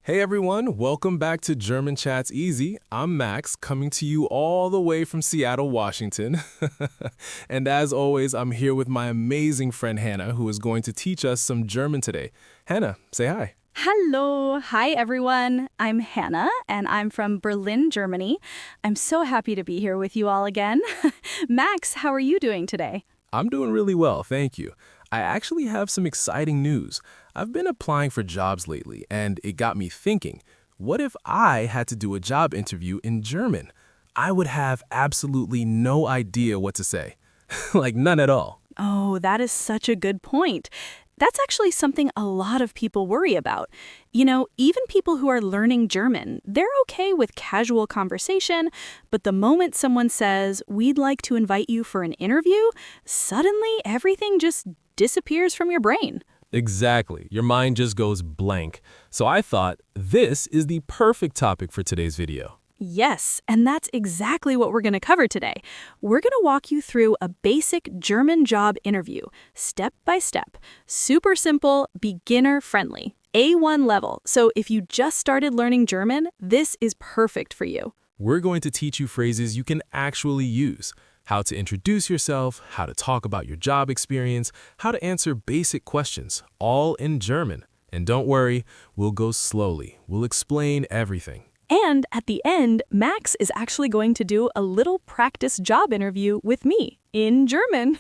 Hey everyone, welcome back to German Chats Easy. I'm Max, coming to you all the way from Seattle, Washington. And as always, I'm here with my amazing friend Hannah, who is going to teach us some German today. Hannah, say hi. Hello. Hi, everyone. I'm Hannah, and I'm from Berlin, Germany. I'm so happy to be here with you all again. Max, how are you doing today? I'm doing really well, thank you. I actually have some exciting news. I've been applying for jobs lately, and it got me thinking, what if I had to do a job interview in German? I would have absolutely no idea what to say. Like, none at all. Oh, that is such a good point. That's actually something a lot of people worry about. You know, even people who are learning German, they're okay with casual conversation, but the moment someone says, "We'd like to invite you for an interview," suddenly everything just disappears from your brain. Exactly. Your mind just goes blank. So I thought this is the perfect topic for today's video. Yes, and that's exactly what we're going to cover today. We're going to walk you through a basic German job interview, step by step. Super simple, beginner friendly, A1 level. So if you just started learning German, this is perfect for you. We're going to teach you phrases you can actually use, how to introduce yourself, how to talk about your job experience, how to answer basic questions, all in German. And don't worry, we'll go slowly. We'll explain everything. And at the end, Max is actually going to do a little practice job interview with me in German.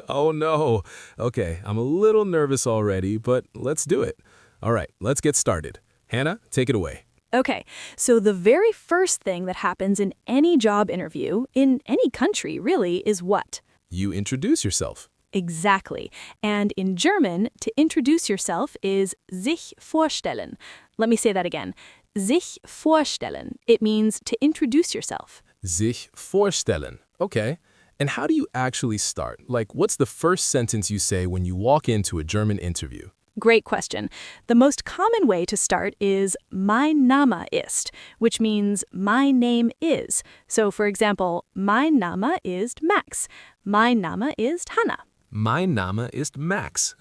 Oh no. Okay, I'm a little nervous already, but let's do it. All right, let's get started. Hannah, take it away. Okay, so the very first thing that happens in any job interview, in any country really, is what? You introduce yourself. Exactly. And in German, to introduce yourself is sich vorstellen. Let me say that again. Sich vorstellen. It means to introduce yourself. Sich vorstellen. Okay. And how do you actually start? Like, what's the first sentence you say when you walk into a German interview? Great question. The most common way to start is mein Name ist, which means my name is. So, for example, mein Name ist Max. Mein Name ist Hannah. Mein Name ist Max.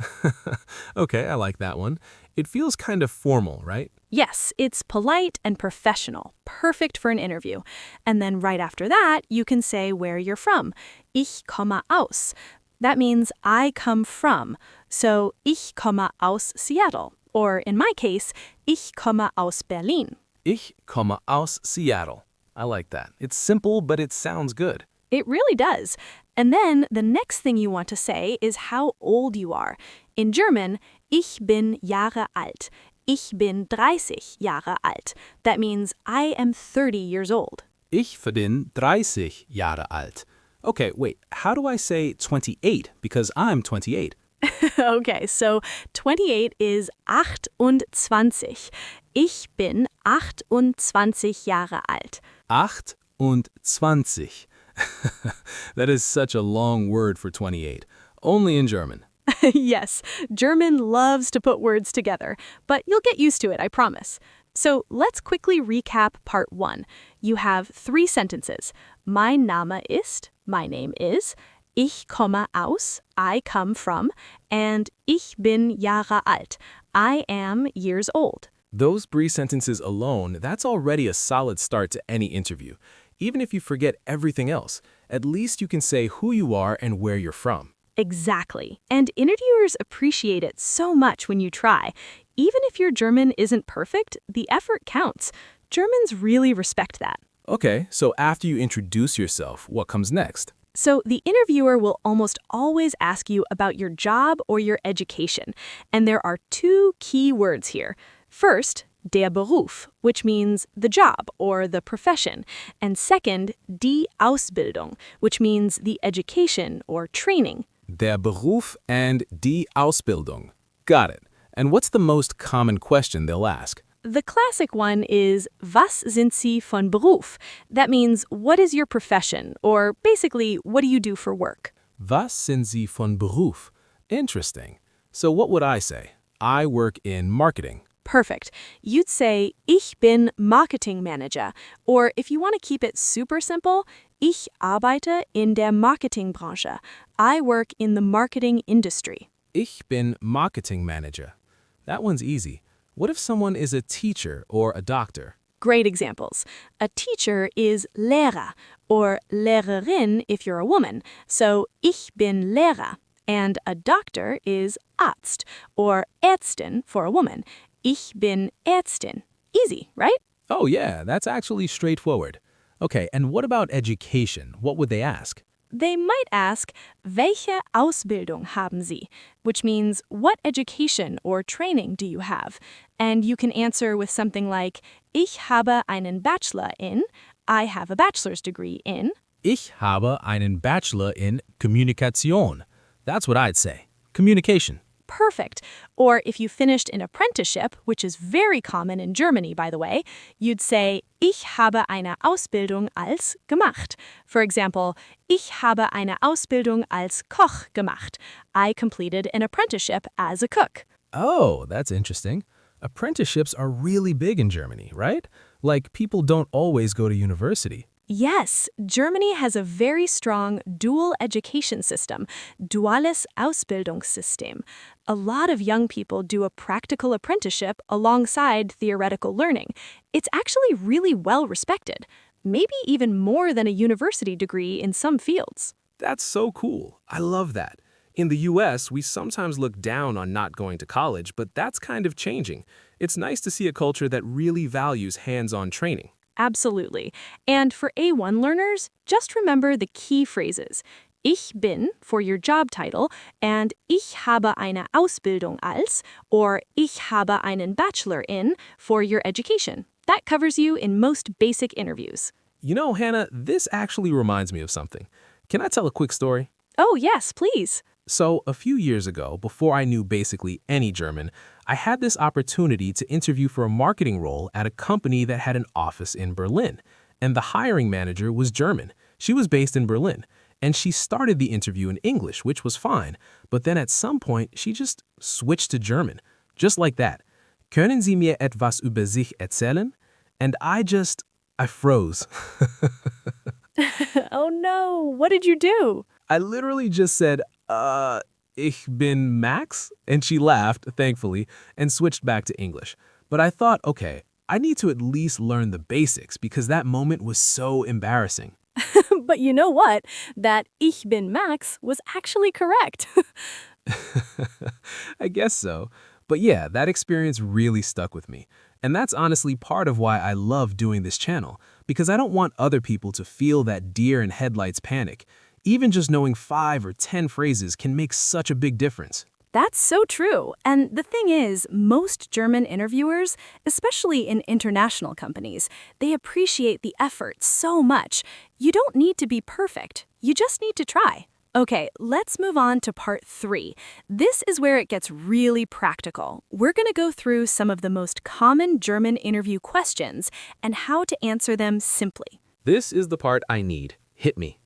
Okay, I like that one. It feels kind of formal, right? Yes, it's polite and professional, perfect for an interview. And then right after that, you can say where you're from. Ich komme aus. That means I come from. So, ich komme aus Seattle. Or in my case, ich komme aus Berlin. Ich komme aus Seattle. I like that. It's simple, but it sounds good. It really does. And then the next thing you want to say is how old you are. In German, ich bin Jahre alt. Ich bin 30 Jahre alt. That means I am 30 years old. Ich bin 30 Jahre alt. Okay, wait, how do I say 28? Because I'm 28. Okay, so 28 is 28. Ich bin 28 Jahre alt. 28. That is such a long word for 28. Only in German. Yes, German loves to put words together, but you'll get used to it, I promise. So let's quickly recap part 1. You have 3 sentences. Mein Name ist, my name is, ich komme aus, I come from, and ich bin Jahre alt, I am years old. Those 3 sentences alone, that's already a solid start to any interview. Even if you forget everything else, at least you can say who you are and where you're from. Exactly. And interviewers appreciate it so much when you try. Even if your German isn't perfect, the effort counts. Germans really respect that. Okay, so after you introduce yourself, what comes next? So the interviewer will almost always ask you about your job or your education. And there are 2 key words here. First, der Beruf, which means the job or the profession. And second, die Ausbildung, which means the education or training. Der Beruf and die Ausbildung. Got it. And what's the most common question they'll ask? The classic one is, was sind Sie von Beruf? That means, what is your profession? Or basically, what do you do for work? Was sind Sie von Beruf? Interesting. So what would I say? I work in marketing. Perfect. You'd say, ich bin Marketingmanager. Or if you want to keep it super simple, ich arbeite in der Marketingbranche. I work in the marketing industry. Ich bin Marketingmanager. That one's easy. What if someone is a teacher or a doctor? Great examples. A teacher is Lehrer, or Lehrerin if you're a woman. So, ich bin Lehrer. And a doctor is Arzt, or Ärztin for a woman. Ich bin Ärztin. Easy, right? Oh yeah, that's actually straightforward. Okay, and what about education? What would they ask? They might ask, welche Ausbildung haben Sie? Which means, what education or training do you have? And you can answer with something like, ich habe einen Bachelor in, I have a bachelor's degree in. Ich habe einen Bachelor in Kommunikation. That's what I'd say. Communication. Perfect. Or if you finished an apprenticeship, which is very common in Germany, by the way, you'd say, ich habe eine Ausbildung als gemacht. For example, ich habe eine Ausbildung als Koch gemacht. I completed an apprenticeship as a cook. Oh, that's interesting. Apprenticeships are really big in Germany, right? Like, people don't always go to university. Yes, Germany has a very strong dual education system, duales Ausbildungssystem. A lot of young people do a practical apprenticeship alongside theoretical learning. It's actually really well respected, maybe even more than a university degree in some fields. That's so cool. I love that. In the US, we sometimes look down on not going to college, but that's kind of changing. It's nice to see a culture that really values hands-on training. Absolutely. And for A1 learners, just remember the key phrases. Ich bin for your job title, and ich habe eine Ausbildung als, or ich habe einen Bachelor in for your education. That covers you in most basic interviews. You know, Hannah, this actually reminds me of something. Can I tell a quick story? Oh, yes, please. So, a few years ago, before I knew basically any German, I had this opportunity to interview for a marketing role at a company that had an office in Berlin. And the hiring manager was German. She was based in Berlin. And she started the interview in English, which was fine. But then at some point, she just switched to German. Just like that. Können Sie mir etwas über sich erzählen? And I froze. Oh no, what did you do? I literally just said, ich bin Max? And she laughed, thankfully, and switched back to English. But I thought, okay, I need to at least learn the basics because that moment was so embarrassing. But you know what? That ich bin Max was actually correct. I guess so. But yeah, that experience really stuck with me. And that's honestly part of why I love doing this channel, because I don't want other people to feel that deer in headlights panic. Even just knowing 5 or 10 phrases can make such a big difference. That's so true. And the thing is, most German interviewers, especially in international companies, they appreciate the effort so much. You don't need to be perfect. You just need to try. Okay, let's move on to part 3. This is where it gets really practical. We're going to go through some of the most common German interview questions and how to answer them simply. This is the part I need. Hit me.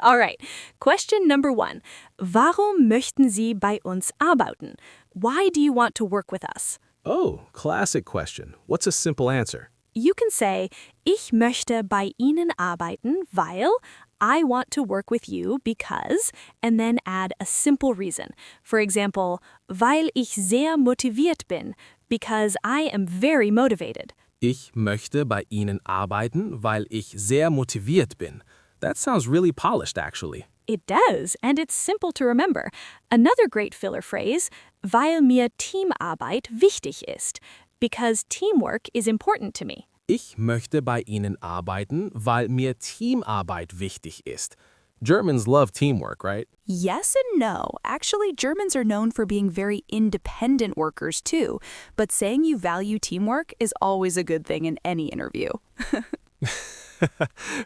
All right, question number 1. Warum möchten Sie bei uns arbeiten? Why do you want to work with us? Oh, classic question. What's a simple answer? You can say, ich möchte bei Ihnen arbeiten, weil I want to work with you because, and then add a simple reason. For example, weil ich sehr motiviert bin, because I am very motivated. Ich möchte bei Ihnen arbeiten, weil ich sehr motiviert bin. That sounds really polished, actually. It does, and it's simple to remember. Another great filler phrase, weil mir Teamarbeit wichtig ist, because teamwork is important to me. Ich möchte bei Ihnen arbeiten, weil mir Teamarbeit wichtig ist. Germans love teamwork, right? Yes and no. Actually, Germans are known for being very independent workers too, but saying you value teamwork is always a good thing in any interview.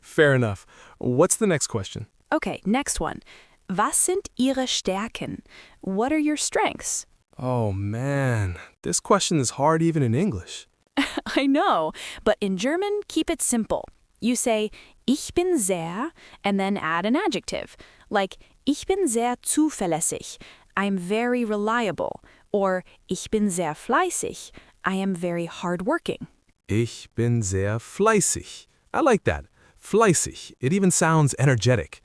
Fair enough. What's the next question? Okay, next one. Was sind Ihre Stärken? What are your strengths? Oh man, this question is hard even in English. I know, but in German, keep it simple. You say, ich bin sehr, and then add an adjective. Like, ich bin sehr zuverlässig. I'm very reliable. Or, ich bin sehr fleißig. I am very hardworking. Ich bin sehr fleißig. I like that. Fleißig. It even sounds energetic.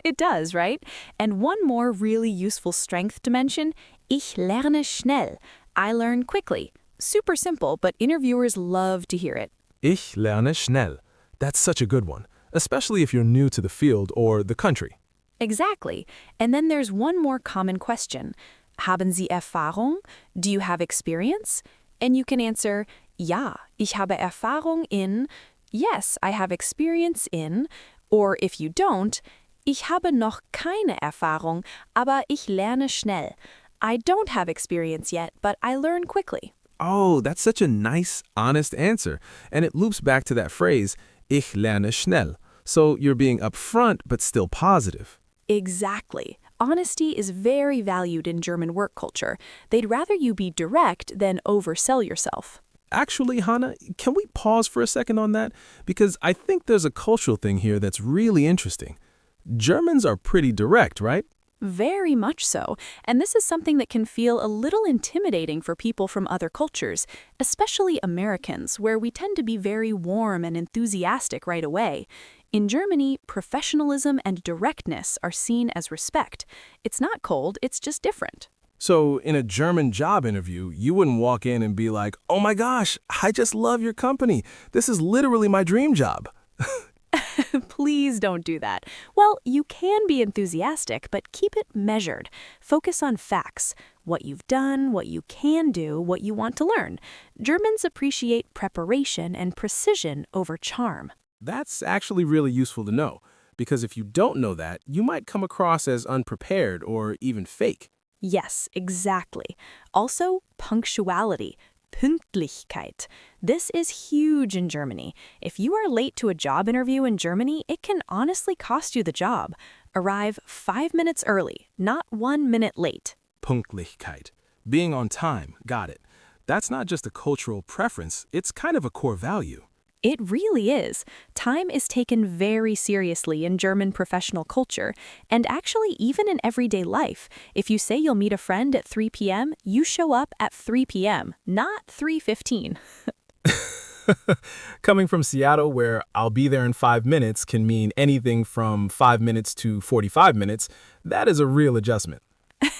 It does, right? And one more really useful strength to mention, ich lerne schnell. I learn quickly. Super simple, but interviewers love to hear it. Ich lerne schnell. That's such a good one, especially if you're new to the field or the country. Exactly. And then there's one more common question. Haben Sie Erfahrung? Do you have experience? And you can answer, Ja, ich habe Erfahrung in, yes, I have experience in, or if you don't, ich habe noch keine Erfahrung, aber ich lerne schnell. I don't have experience yet, but I learn quickly. Oh, that's such a nice, honest answer. And it loops back to that phrase, ich lerne schnell. So you're being upfront but still positive. Exactly. Honesty is very valued in German work culture. They'd rather you be direct than oversell yourself. Actually, Hannah, can we pause for a second on that? Because I think there's a cultural thing here that's really interesting. Germans are pretty direct, right? Very much so. And this is something that can feel a little intimidating for people from other cultures, especially Americans, where we tend to be very warm and enthusiastic right away. In Germany, professionalism and directness are seen as respect. It's not cold, it's just different. So in a German job interview, you wouldn't walk in and be like, oh my gosh, I just love your company. This is literally my dream job. Please don't do that. Well, you can be enthusiastic, but keep it measured. Focus on facts, what you've done, what you can do, what you want to learn. Germans appreciate preparation and precision over charm. That's actually really useful to know, because if you don't know that, you might come across as unprepared or even fake. Yes, exactly. Also, punctuality. Pünktlichkeit. This is huge in Germany. If you are late to a job interview in Germany, it can honestly cost you the job. Arrive 5 minutes early, not 1 minute late. Pünktlichkeit. Being on time, got it. That's not just a cultural preference, it's kind of a core value. It really is. Time is taken very seriously in German professional culture, and actually even in everyday life. If you say you'll meet a friend at 3 p.m., you show up at 3 p.m., not 3:15. Coming from Seattle, where I'll be there in 5 minutes can mean anything from 5 minutes to 45 minutes, that is a real adjustment.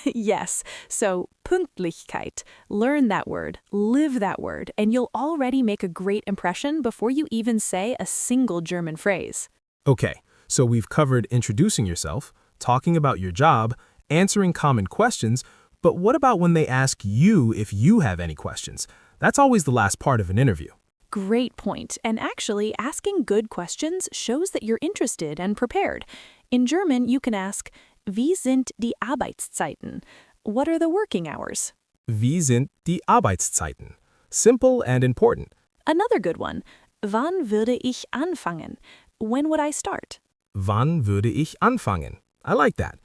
Yes, so Pünktlichkeit. Learn that word, live that word, and you'll already make a great impression before you even say a single German phrase. Okay, so we've covered introducing yourself, talking about your job, answering common questions, but what about when they ask you if you have any questions? That's always the last part of an interview. Great point, and actually asking good questions shows that you're interested and prepared. In German, you can ask, Wie sind die Arbeitszeiten? What are the working hours? Wie sind die Arbeitszeiten? Simple and important. Another good one. Wann würde ich anfangen? When would I start? Wann würde ich anfangen? I like that.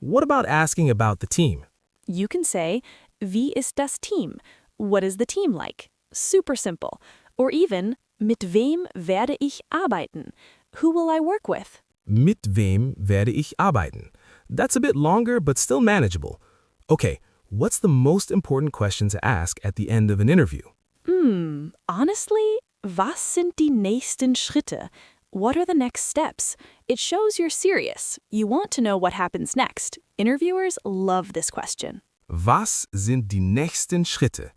What about asking about the team? You can say, Wie ist das Team? What is the team like? Super simple. Or even, Mit wem werde ich arbeiten? Who will I work with? Mit wem werde ich arbeiten? That's a bit longer, but still manageable. Okay, what's the most important question to ask at the end of an interview? Honestly, was sind die nächsten Schritte? What are the next steps? It shows you're serious. You want to know what happens next. Interviewers love this question. Was sind die nächsten Schritte?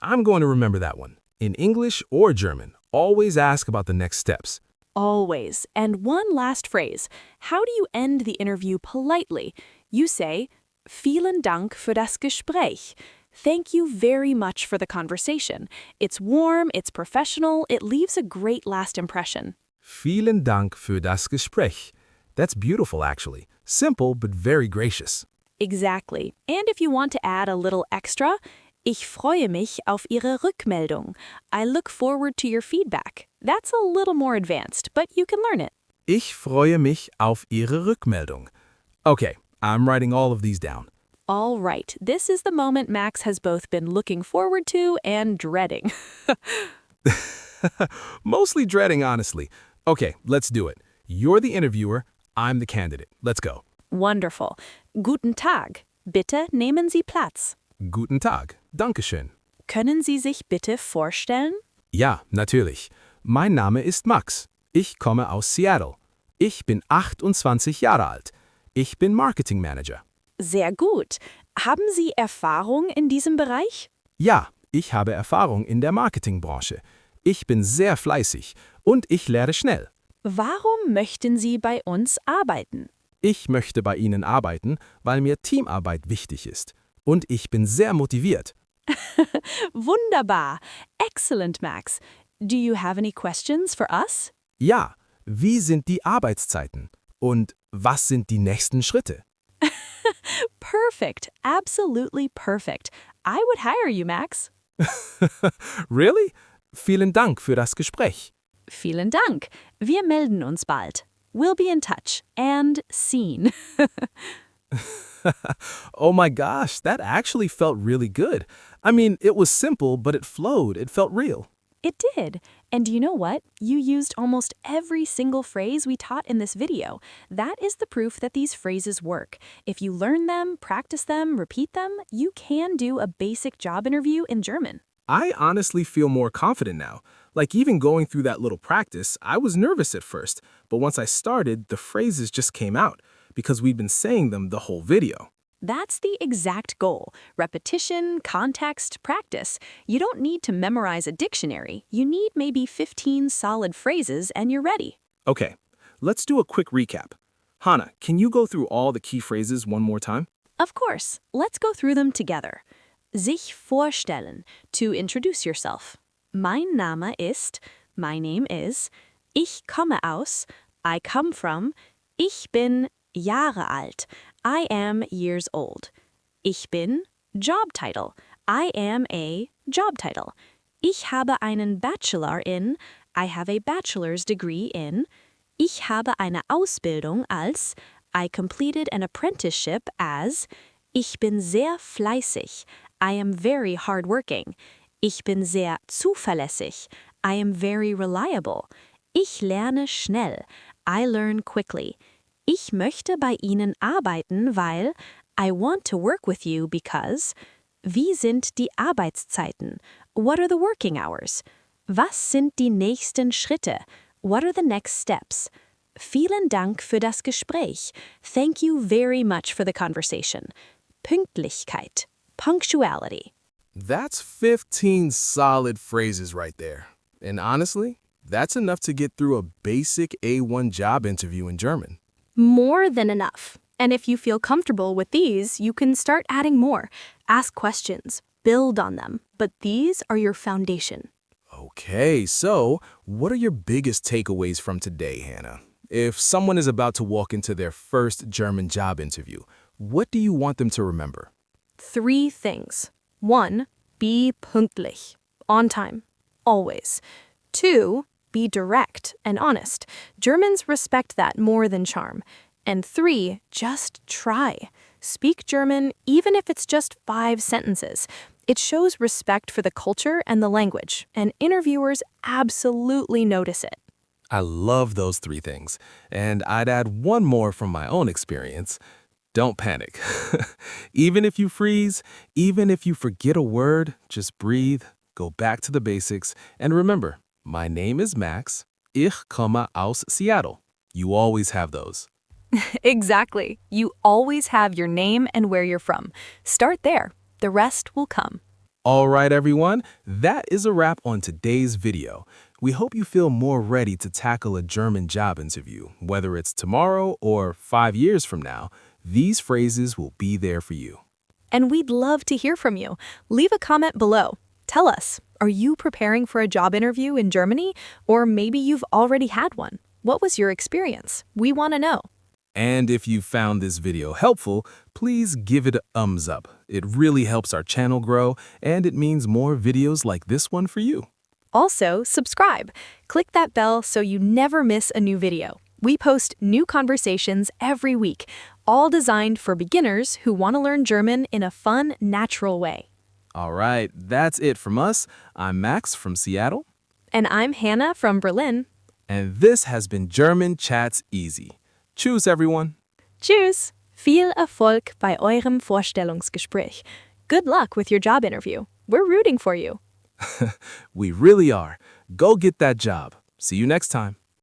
I'm going to remember that one. In English or German, always ask about the next steps. Always. And one last phrase. How do you end the interview politely? You say, Vielen Dank für das Gespräch. Thank you very much for the conversation. It's warm, it's professional, it leaves a great last impression. Vielen Dank für das Gespräch. That's beautiful, actually. Simple, but very gracious. Exactly. And if you want to add a little extra, Ich freue mich auf Ihre Rückmeldung. I look forward to your feedback. That's a little more advanced, but you can learn it. Ich freue mich auf Ihre Rückmeldung. Okay, I'm writing all of these down. All right, this is the moment Max has both been looking forward to and dreading. Mostly dreading, honestly. Okay, let's do it. You're the interviewer, I'm the candidate. Let's go. Wonderful. Guten Tag. Bitte nehmen Sie Platz. Guten Tag. Dankeschön. Können Sie sich bitte vorstellen? Ja, natürlich. Mein Name ist Max. Ich komme aus Seattle. Ich bin 28 Jahre alt. Ich bin Marketing Manager. Sehr gut. Haben Sie Erfahrung in diesem Bereich? Ja, Ich habe Erfahrung in der Marketingbranche. Ich bin sehr fleißig und ich lerne schnell. Warum möchten Sie bei uns arbeiten? Ich möchte bei Ihnen arbeiten, weil mir Teamarbeit wichtig ist. Und ich bin sehr motiviert. Wunderbar. Excellent, Max. Do you have any questions for us? Ja, wie sind die Arbeitszeiten? Und was sind die nächsten Schritte? Perfect. Absolutely perfect. I would hire you, Max. Really? Vielen Dank für das Gespräch. Vielen Dank. Wir melden uns bald. We'll be in touch and seen. Oh my gosh, that actually felt really good. I mean, it was simple, but it flowed. It felt real. It did. And you know what? You used almost every single phrase we taught in this video. That is the proof that these phrases work. If you learn them, practice them, repeat them, you can do a basic job interview in German. I honestly feel more confident now. Like even going through that little practice, I was nervous at first, but once I started, the phrases just came out because we'd been saying them the whole video. That's the exact goal. Repetition, context, practice. You don't need to memorize a dictionary. You need maybe 15 solid phrases and you're ready. Okay, let's do a quick recap. Hannah, can you go through all the key phrases one more time? Of course. Let's go through them together. Sich vorstellen, to introduce yourself. Mein Name ist, my name is. Ich komme aus, I come from. Ich bin Jahre alt, I am years old. Ich bin, job title, I am a job title. Ich habe einen Bachelor in, I have a bachelor's degree in. Ich habe eine Ausbildung als, I completed an apprenticeship as. Ich bin sehr fleißig, I am very hardworking. Ich bin sehr zuverlässig, I am very reliable. Ich lerne schnell, I learn quickly. Ich möchte bei Ihnen arbeiten, weil I want to work with you because. Wie sind die Arbeitszeiten? What are the working hours? Was sind die nächsten Schritte? What are the next steps? Vielen Dank für das Gespräch. Thank you very much for the conversation. Pünktlichkeit, punctuality. That's 15 solid phrases right there. And honestly, that's enough to get through a basic A1 job interview in German. More than enough. And if you feel comfortable with these, you can start adding more. Ask questions, build on them. But these are your foundation. Okay, so what are your biggest takeaways from today, Hannah? If someone is about to walk into their first German job interview, what do you want them to remember? 3 things. 1. Be pünktlich. On time. Always. 2. Be direct and honest. Germans respect that more than charm. And 3. Just try. Speak German even if it's just 5 sentences. It shows respect for the culture and the language, and interviewers absolutely notice it. I love those 3 things. And I'd add one more from my own experience. Don't panic. Even if you freeze, even if you forget a word, just breathe, go back to the basics, and remember, my name is Max. Ich komme aus Seattle. You always have those. Exactly. You always have your name and where you're from. Start there. The rest will come. All right, everyone, that is a wrap on today's video. We hope you feel more ready to tackle a German job interview. Whether it's tomorrow or 5 years from now, these phrases will be there for you. And we'd love to hear from you. Leave a comment below. Tell us, are you preparing for a job interview in Germany? Or maybe you've already had one. What was your experience? We want to know. And if you found this video helpful, please give it a thumbs up. It really helps our channel grow, and it means more videos like this one for you. Also, subscribe. Click that bell so you never miss a new video. We post new conversations every week, all designed for beginners who want to learn German in a fun, natural way. All right, that's it from us. I'm Max from Seattle. And I'm Hannah from Berlin. And this has been German Chats Easy. Tschüss, everyone. Tschüss! Viel Erfolg bei eurem Vorstellungsgespräch. Good luck with your job interview. We're rooting for you. We really are. Go get that job. See you next time.